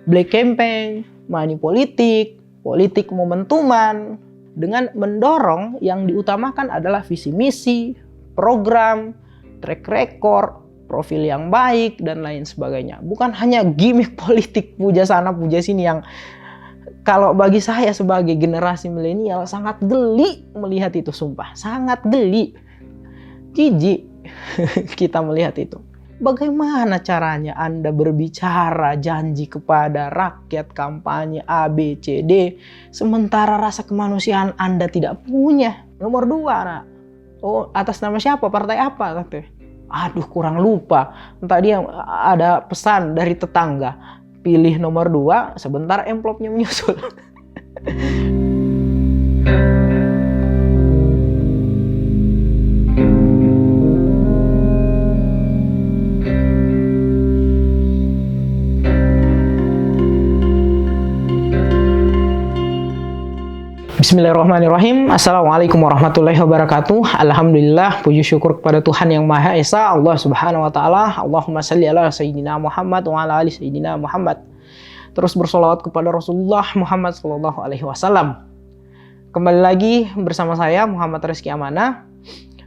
black campaign, money politik, politik momentuman, dengan mendorong yang diutamakan adalah visi misi, program, track record, profil yang baik, dan lain sebagainya. Bukan hanya gimmick politik puja sana puja sini yang kalau bagi saya sebagai generasi milenial sangat geli melihat itu, sumpah. Sangat geli. Jijik kita melihat itu. Bagaimana caranya Anda berbicara janji kepada rakyat kampanye A, B, C, D, sementara rasa kemanusiaan Anda tidak punya? Nomor 2, nah. Oh, atas nama siapa? Partai apa? Katanya. Aduh, kurang lupa. Entah dia ada pesan dari tetangga. Pilih nomor 2, sebentar amplopnya menyusul. Bismillahirrahmanirrahim. Assalamualaikum warahmatullahi wabarakatuh. Alhamdulillah, puji syukur kepada Tuhan Yang Maha Esa, Allah Subhanahu wa taala. Allahumma shalli ala sayyidina Muhammad wa ala ali sayyidina Muhammad. Terus bersolawat kepada Rasulullah Muhammad sallallahu alaihi wasallam. Kembali lagi bersama saya Muhammad Rizky Amanah.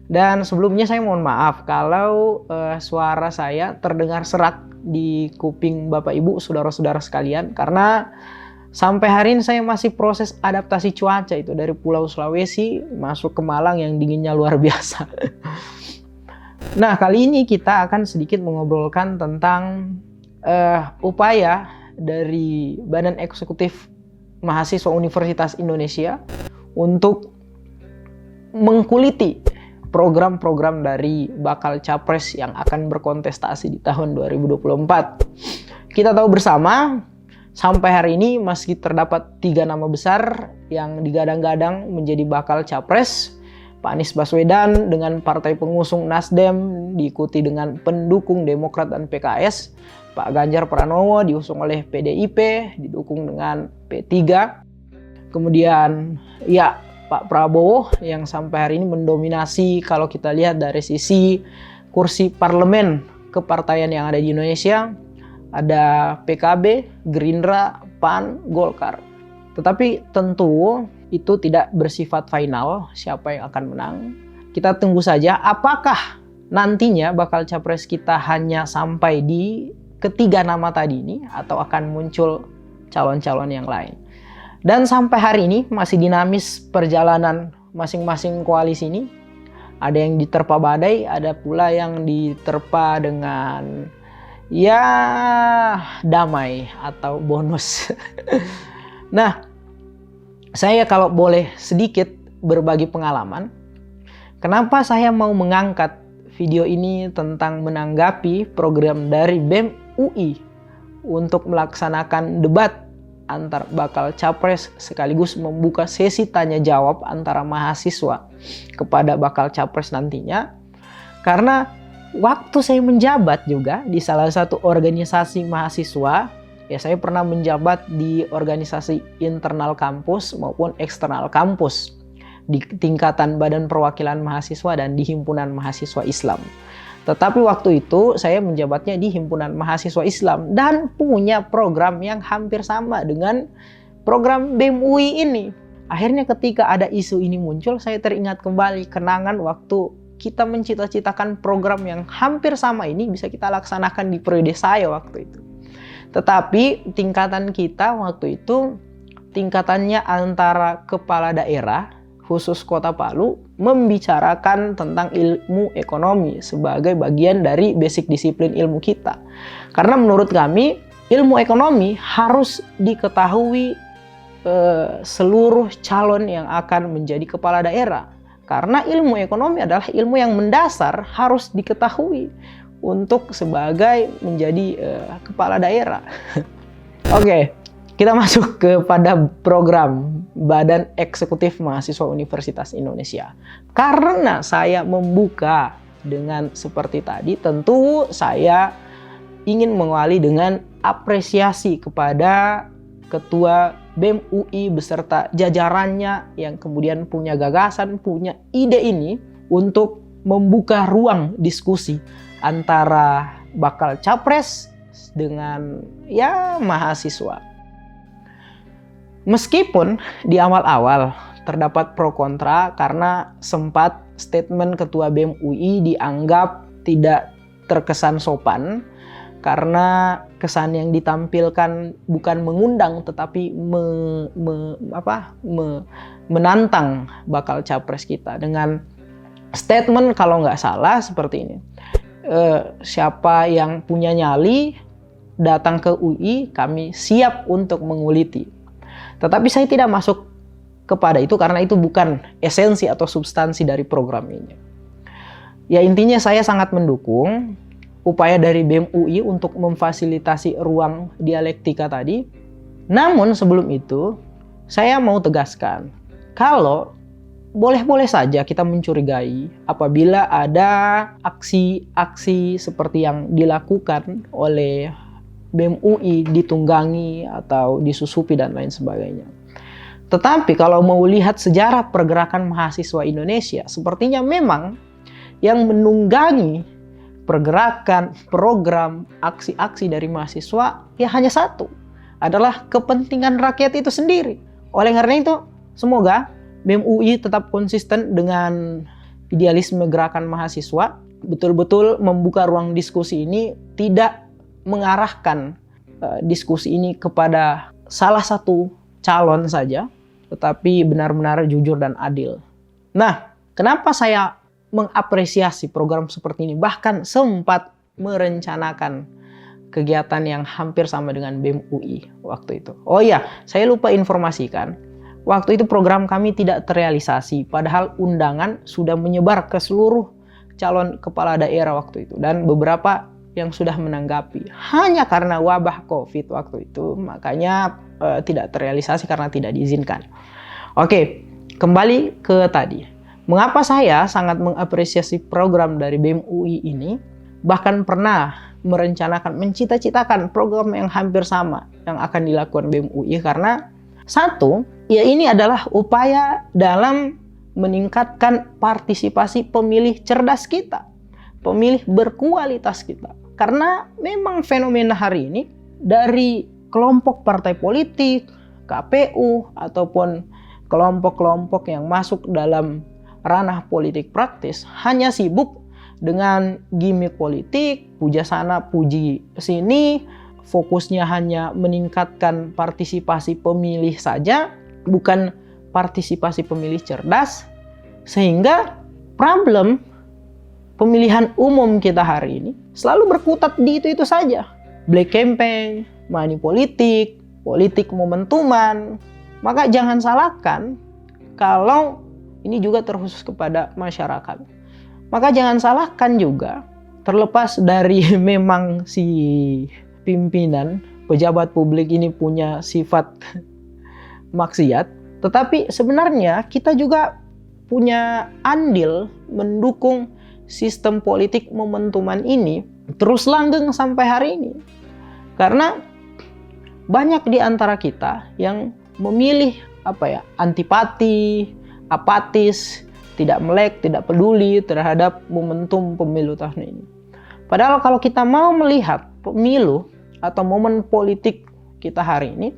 Dan sebelumnya saya mohon maaf kalau suara saya terdengar serak di kuping Bapak Ibu, saudara-saudara sekalian, karena sampai hari ini saya masih proses adaptasi cuaca itu dari Pulau Sulawesi masuk ke Malang yang dinginnya luar biasa. Nah, kali ini kita akan sedikit mengobrolkan tentang upaya dari Badan Eksekutif Mahasiswa Universitas Indonesia untuk mengkuliti program-program dari bakal capres yang akan berkontestasi di tahun 2024. Kita tahu bersama, sampai hari ini masih terdapat 3 nama besar yang digadang-gadang menjadi bakal capres. Pak Anies Baswedan dengan partai pengusung Nasdem diikuti dengan pendukung Demokrat dan PKS. Pak Ganjar Pranowo diusung oleh PDIP, didukung dengan P3. Kemudian ya Pak Prabowo yang sampai hari ini mendominasi kalau kita lihat dari sisi kursi parlemen kepartaian yang ada di Indonesia. Ada PKB, Gerindra, PAN, Golkar. Tetapi tentu itu tidak bersifat final siapa yang akan menang. Kita tunggu saja apakah nantinya bakal capres kita hanya sampai di ketiga nama tadi ini atau akan muncul calon-calon yang lain. Dan sampai hari ini masih dinamis perjalanan masing-masing koalisi ini. Ada yang diterpa badai, ada pula yang diterpa dengan ya damai atau bonus. Nah, saya kalau boleh sedikit berbagi pengalaman, kenapa saya mau mengangkat video ini tentang menanggapi program dari BEM UI untuk melaksanakan debat antar bakal capres sekaligus membuka sesi tanya jawab antara mahasiswa kepada bakal capres nantinya. Karena waktu saya menjabat juga di salah satu organisasi mahasiswa, ya saya pernah menjabat di organisasi internal kampus maupun eksternal kampus, di tingkatan Badan Perwakilan Mahasiswa dan di Himpunan Mahasiswa Islam. Tetapi waktu itu saya menjabatnya di Himpunan Mahasiswa Islam dan punya program yang hampir sama dengan program BEM UI ini. Akhirnya ketika ada isu ini muncul, saya teringat kembali kenangan waktu kita mencita-citakan program yang hampir sama ini bisa kita laksanakan di periode saya waktu itu. Tetapi tingkatan kita waktu itu, tingkatannya antara kepala daerah, khusus Kota Palu, membicarakan tentang ilmu ekonomi sebagai bagian dari basic disiplin ilmu kita. Karena menurut kami, ilmu ekonomi harus diketahui seluruh calon yang akan menjadi kepala daerah. Karena ilmu ekonomi adalah ilmu yang mendasar, harus diketahui untuk sebagai menjadi kepala daerah. Oke, kita masuk kepada program Badan Eksekutif Mahasiswa Universitas Indonesia. Karena saya membuka dengan seperti tadi, tentu saya ingin mengawali dengan apresiasi kepada Ketua BEM UI beserta jajarannya yang kemudian punya gagasan, punya ide ini untuk membuka ruang diskusi antara bakal capres dengan ya mahasiswa. Meskipun di awal-awal terdapat pro kontra karena sempat statement Ketua BEM UI dianggap tidak terkesan sopan karena kesan yang ditampilkan bukan mengundang tetapi menantang bakal capres kita dengan statement kalau nggak salah seperti ini. Siapa yang punya nyali datang ke UI, kami siap untuk menguliti. Tetapi saya tidak masuk kepada itu karena itu bukan esensi atau substansi dari program ini. Ya intinya saya sangat mendukung upaya dari BEM UI untuk memfasilitasi ruang dialektika tadi. Namun sebelum itu, saya mau tegaskan kalau boleh-boleh saja kita mencurigai apabila ada aksi-aksi seperti yang dilakukan oleh BEM UI ditunggangi atau disusupi dan lain sebagainya. Tetapi kalau mau lihat sejarah pergerakan mahasiswa Indonesia, sepertinya memang yang menunggangi pergerakan, program, aksi-aksi dari mahasiswa ya hanya satu, adalah kepentingan rakyat itu sendiri. Oleh karena itu, semoga BEM UI tetap konsisten dengan idealisme gerakan mahasiswa, betul-betul membuka ruang diskusi ini, tidak mengarahkan diskusi ini kepada salah satu calon saja, tetapi benar-benar jujur dan adil. Nah, kenapa saya mengapresiasi program seperti ini, bahkan sempat merencanakan kegiatan yang hampir sama dengan BEM UI waktu itu. Oh iya, saya lupa informasikan, waktu itu program kami tidak terrealisasi, padahal undangan sudah menyebar ke seluruh calon kepala daerah waktu itu, dan beberapa yang sudah menanggapi. Hanya karena wabah COVID waktu itu, makanya tidak terrealisasi karena tidak diizinkan. Oke, kembali ke tadi. Mengapa saya sangat mengapresiasi program dari BEM UI ini, bahkan pernah merencanakan, mencita-citakan program yang hampir sama yang akan dilakukan BEM UI, karena satu, ya ini adalah upaya dalam meningkatkan partisipasi pemilih cerdas kita, pemilih berkualitas kita. Karena memang fenomena hari ini dari kelompok partai politik, KPU, ataupun kelompok-kelompok yang masuk dalam ranah politik praktis hanya sibuk dengan gimmick politik, puja sana, puji sini, fokusnya hanya meningkatkan partisipasi pemilih saja, bukan partisipasi pemilih cerdas, sehingga problem pemilihan umum kita hari ini selalu berkutat di itu saja. Black campaign, money politik, politik momentuman. Maka jangan salahkan kalau ini juga terkhusus kepada masyarakat. Maka jangan salahkan juga, terlepas dari memang si pimpinan, pejabat publik ini punya sifat maksiat, tetapi sebenarnya kita juga punya andil mendukung sistem politik momentuman ini terus langgeng sampai hari ini. Karena banyak di antara kita yang memilih antipati, apatis, tidak melek, tidak peduli terhadap momentum pemilu tahun ini. Padahal kalau kita mau melihat pemilu atau momen politik kita hari ini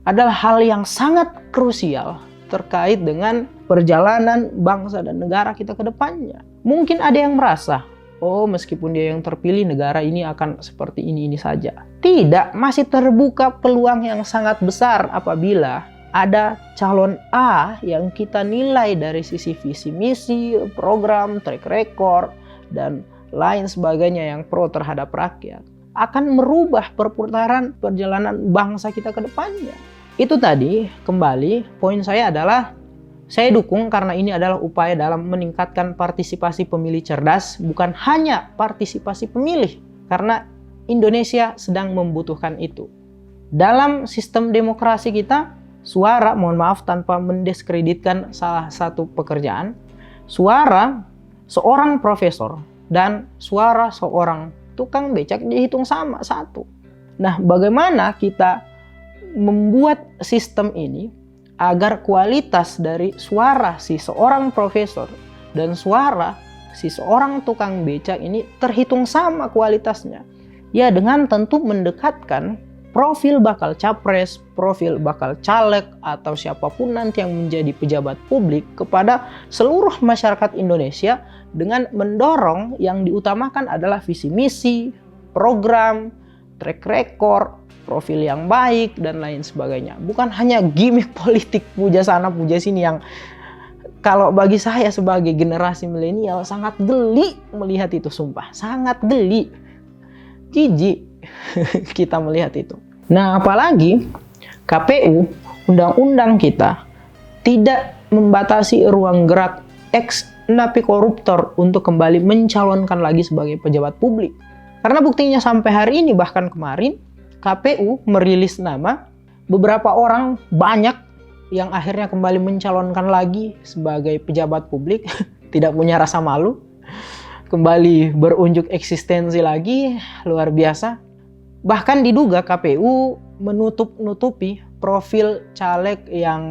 adalah hal yang sangat krusial terkait dengan perjalanan bangsa dan negara kita ke depannya. Mungkin ada yang merasa, oh meskipun dia yang terpilih, negara ini akan seperti ini saja. Tidak, masih terbuka peluang yang sangat besar apabila ada calon A yang kita nilai dari sisi visi misi, program, track record, dan lain sebagainya yang pro terhadap rakyat, akan merubah perputaran perjalanan bangsa kita ke depannya. Itu tadi, kembali, poin saya adalah saya dukung karena ini adalah upaya dalam meningkatkan partisipasi pemilih cerdas, bukan hanya partisipasi pemilih, karena Indonesia sedang membutuhkan itu. Dalam sistem demokrasi kita, suara, mohon maaf tanpa mendiskreditkan salah satu pekerjaan, suara seorang profesor dan suara seorang tukang becak dihitung sama, satu. Nah, bagaimana kita membuat sistem ini agar kualitas dari suara si seorang profesor dan suara si seorang tukang becak ini terhitung sama kualitasnya. Ya dengan tentu mendekatkan profil bakal capres, profil bakal caleg, atau siapapun nanti yang menjadi pejabat publik kepada seluruh masyarakat Indonesia dengan mendorong yang diutamakan adalah visi misi, program, track record, profil yang baik, dan lain sebagainya. Bukan hanya gimmick politik puja sana puja sini yang kalau bagi saya sebagai generasi milenial sangat geli melihat itu, sumpah. Sangat geli. Jijik kita melihat itu. Nah, apalagi KPU, undang-undang kita tidak membatasi ruang gerak ex napi koruptor untuk kembali mencalonkan lagi sebagai pejabat publik. Karena buktinya sampai hari ini, bahkan kemarin KPU merilis nama beberapa orang banyak yang akhirnya kembali mencalonkan lagi sebagai pejabat publik, tidak punya rasa malu, kembali berunjuk eksistensi lagi, luar biasa. Bahkan diduga KPU menutup-nutupi profil caleg yang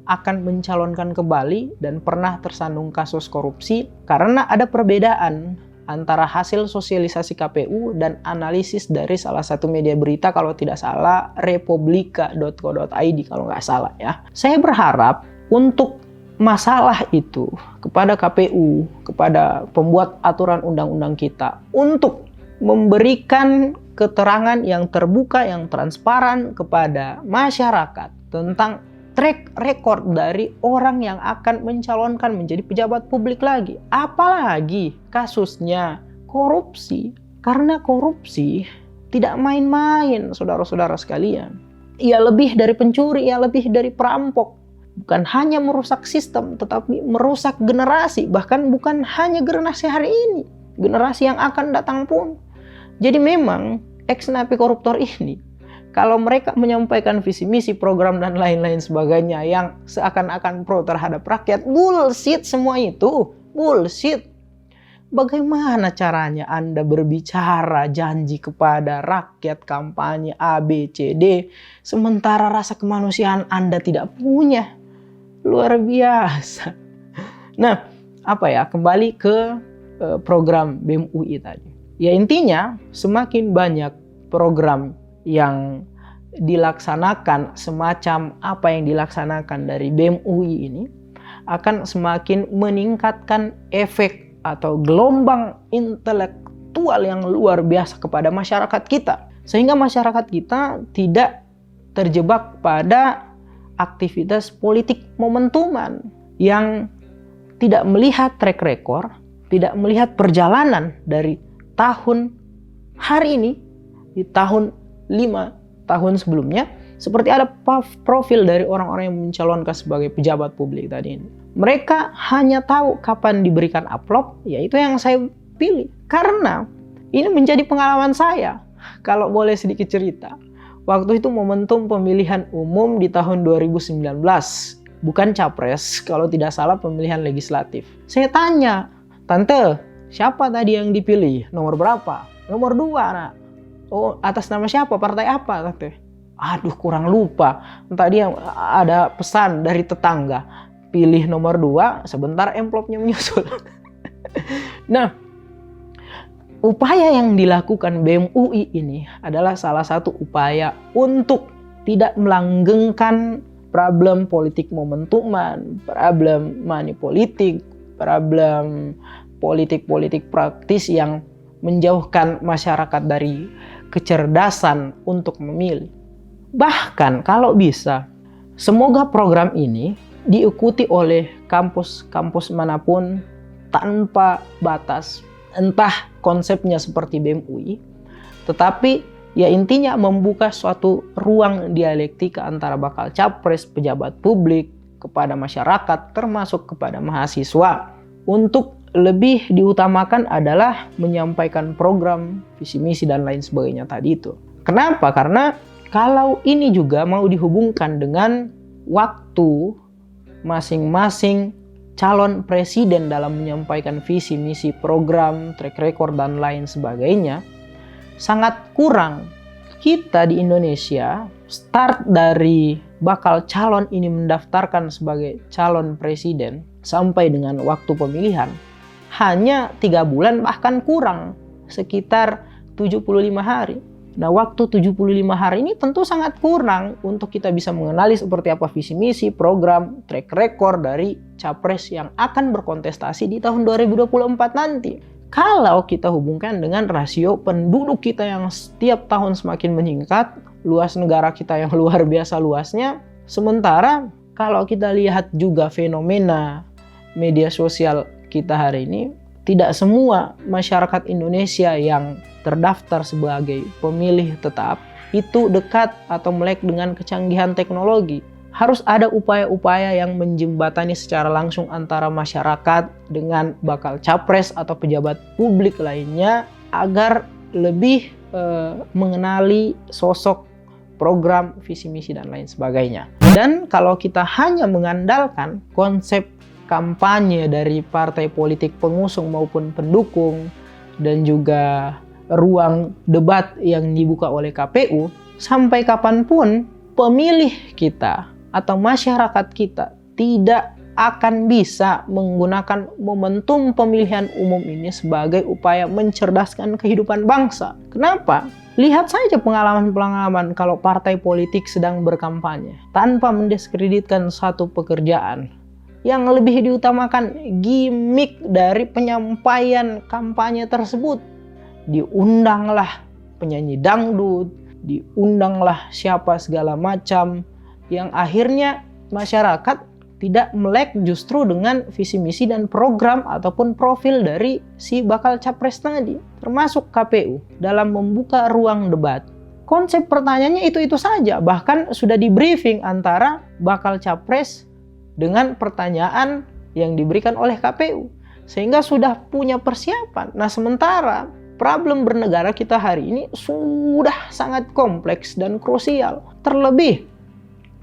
akan mencalonkan kembali dan pernah tersandung kasus korupsi karena ada perbedaan antara hasil sosialisasi KPU dan analisis dari salah satu media berita, kalau tidak salah republika.co.id kalau nggak salah ya. Saya berharap untuk masalah itu kepada KPU, kepada pembuat aturan undang-undang kita untuk memberikan keterangan yang terbuka, yang transparan kepada masyarakat tentang track record dari orang yang akan mencalonkan menjadi pejabat publik lagi. Apalagi kasusnya korupsi. Karena korupsi tidak main-main, saudara-saudara sekalian. Ia lebih dari pencuri, ia lebih dari perampok. Bukan hanya merusak sistem, tetapi merusak generasi. Bahkan bukan hanya generasi hari ini, generasi yang akan datang pun. Jadi memang ex-napi koruptor ini, kalau mereka menyampaikan visi misi, program, dan lain-lain sebagainya yang seakan-akan pro terhadap rakyat, bullshit semua itu, bullshit. Bagaimana caranya Anda berbicara janji kepada rakyat, kampanye A, B, C, D, sementara rasa kemanusiaan Anda tidak punya? Luar biasa. Nah, kembali ke program BEM UI tadi. Ya intinya, semakin banyak program yang dilaksanakan semacam apa yang dilaksanakan dari BEM UI ini akan semakin meningkatkan efek atau gelombang intelektual yang luar biasa kepada masyarakat kita. Sehingga masyarakat kita tidak terjebak pada aktivitas politik momentuman yang tidak melihat track record, tidak melihat perjalanan dari tahun hari ini di tahun 5 tahun sebelumnya, seperti ada profil dari orang-orang yang mencalonkan sebagai pejabat publik tadi ini. Mereka hanya tahu kapan diberikan amplop, yaitu yang saya pilih. Karena ini menjadi pengalaman saya. Kalau boleh sedikit cerita. Waktu itu momentum pemilihan umum di tahun 2019. Bukan capres, kalau tidak salah pemilihan legislatif. Saya tanya, "Tante, siapa tadi yang dipilih? Nomor berapa?" "Nomor 2, nak." "Oh, atas nama siapa? Partai apa?" Tante. Aduh, kurang lupa. Entah dia ada pesan dari tetangga. Pilih nomor 2, sebentar amplopnya menyusul. Nah, upaya yang dilakukan BEM UI ini adalah salah satu upaya untuk tidak melanggengkan problem politik momentuman, problem money politik, problem politik-politik praktis yang menjauhkan masyarakat dari kecerdasan untuk memilih. Bahkan kalau bisa, semoga program ini diikuti oleh kampus-kampus manapun tanpa batas. Entah konsepnya seperti BEM UI, tetapi ya intinya membuka suatu ruang dialektika antara bakal capres, pejabat publik, kepada masyarakat, termasuk kepada mahasiswa. Untuk lebih diutamakan adalah menyampaikan program, visi misi, dan lain sebagainya tadi itu. Kenapa? Karena kalau ini juga mau dihubungkan dengan waktu masing-masing calon presiden dalam menyampaikan visi, misi, program, track record, dan lain sebagainya, sangat kurang. Kita di Indonesia, start dari bakal calon ini mendaftarkan sebagai calon presiden sampai dengan waktu pemilihan, hanya 3 bulan bahkan kurang. Sekitar 75 hari. Nah, waktu 75 hari ini tentu sangat kurang untuk kita bisa mengenali seperti apa visi misi, program, track record dari capres yang akan berkontestasi di tahun 2024 nanti. Kalau kita hubungkan dengan rasio penduduk kita yang setiap tahun semakin meningkat, luas negara kita yang luar biasa luasnya, sementara kalau kita lihat juga fenomena media sosial kita hari ini, tidak semua masyarakat Indonesia yang terdaftar sebagai pemilih tetap itu dekat atau melek dengan kecanggihan teknologi. Harus ada upaya-upaya yang menjembatani secara langsung antara masyarakat dengan bakal capres atau pejabat publik lainnya agar lebih mengenali sosok, program, visi misi dan lain sebagainya. Dan kalau kita hanya mengandalkan konsep kampanye dari partai politik pengusung maupun pendukung dan juga ruang debat yang dibuka oleh KPU, sampai kapanpun pemilih kita atau masyarakat kita tidak akan bisa menggunakan momentum pemilihan umum ini sebagai upaya mencerdaskan kehidupan bangsa. Kenapa? Lihat saja pengalaman-pengalaman kalau partai politik sedang berkampanye tanpa mendiskreditkan satu pekerjaan. Yang lebih diutamakan gimmick dari penyampaian kampanye tersebut. Diundanglah penyanyi dangdut, diundanglah siapa segala macam, yang akhirnya masyarakat tidak melek justru dengan visi misi dan program ataupun profil dari si bakal capres tadi, termasuk KPU dalam membuka ruang debat. Konsep pertanyaannya itu saja, bahkan sudah di briefing antara bakal capres dengan pertanyaan yang diberikan oleh KPU, sehingga sudah punya persiapan. Nah, sementara problem bernegara kita hari ini sudah sangat kompleks dan krusial. Terlebih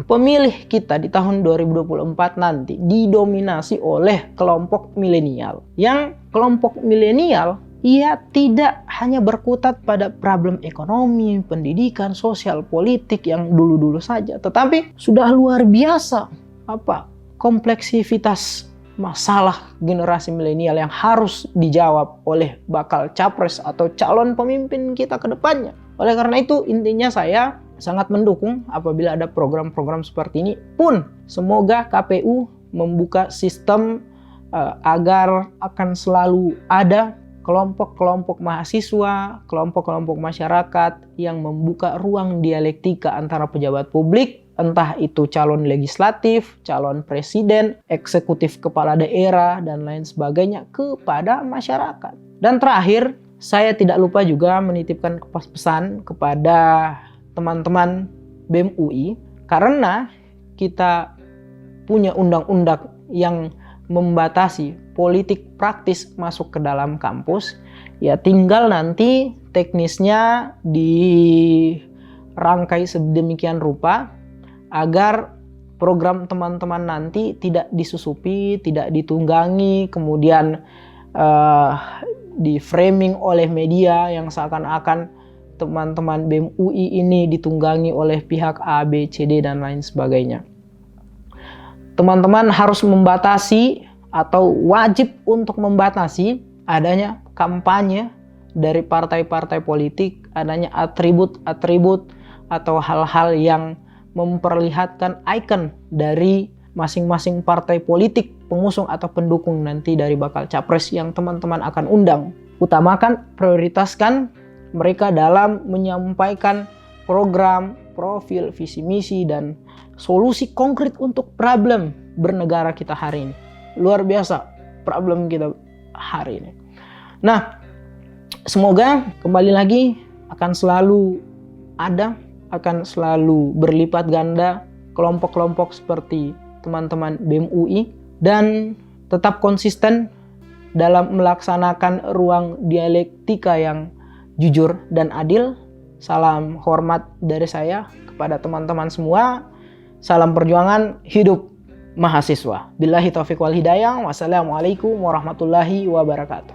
pemilih kita di tahun 2024 nanti didominasi oleh kelompok milenial. Yang kelompok milenial ia tidak hanya berkutat pada problem ekonomi, pendidikan, sosial, politik yang dulu-dulu saja, tetapi sudah luar biasa kompleksivitas masalah generasi milenial yang harus dijawab oleh bakal capres atau calon pemimpin kita ke depannya. Oleh karena itu, intinya saya sangat mendukung apabila ada program-program seperti ini pun. Semoga KPU membuka sistem agar akan selalu ada kelompok-kelompok mahasiswa, kelompok-kelompok masyarakat yang membuka ruang dialektika antara pejabat publik, entah itu calon legislatif, calon presiden, eksekutif kepala daerah, dan lain sebagainya kepada masyarakat. Dan terakhir, saya tidak lupa juga menitipkan pesan kepada teman-teman BEM UI, karena kita punya undang-undang yang membatasi politik praktis masuk ke dalam kampus, ya tinggal nanti teknisnya dirangkai sedemikian rupa agar program teman-teman nanti tidak disusupi, tidak ditunggangi, kemudian di framing oleh media yang seakan-akan teman-teman BEM UI ini ditunggangi oleh pihak A, B, C, D, dan lain sebagainya. Teman-teman harus membatasi atau wajib untuk membatasi adanya kampanye dari partai-partai politik, adanya atribut-atribut atau hal-hal yang memperlihatkan ikon dari masing-masing partai politik pengusung atau pendukung nanti dari bakal capres yang teman-teman akan undang. Utamakan, prioritaskan mereka dalam menyampaikan program, profil, visi misi, dan solusi konkret untuk problem bernegara kita hari ini. Luar biasa problem kita hari ini. Nah, semoga kembali lagi akan selalu ada, akan selalu berlipat ganda kelompok-kelompok seperti teman-teman BEM UI, dan tetap konsisten dalam melaksanakan ruang dialektika yang jujur dan adil. Salam hormat dari saya kepada teman-teman semua. Salam perjuangan, hidup mahasiswa. Billahi taufiq wal hidayah. Wassalamualaikum warahmatullahi wabarakatuh.